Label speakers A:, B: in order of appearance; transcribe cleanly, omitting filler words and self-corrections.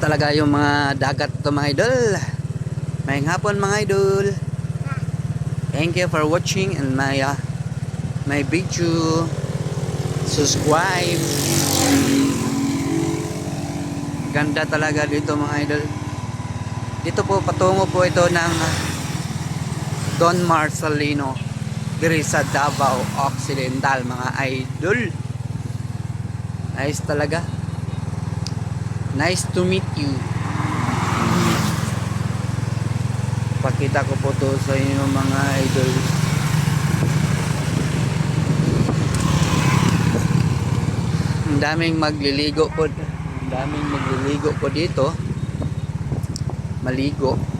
A: talaga yung mga dagat to mga idol. Mayang hapon mga idol. Thank you for watching and my video. Subscribe. Ganda talaga dito mga idol. Dito po patungo po ito ng Don Marcelino diri sa Davao Occidental mga idol. Nice talaga. Nice to meet you. Pakita ko po to sa inyo mga idol. Ang daming magliligo po. Ang daming magliligo po dito. Maligo.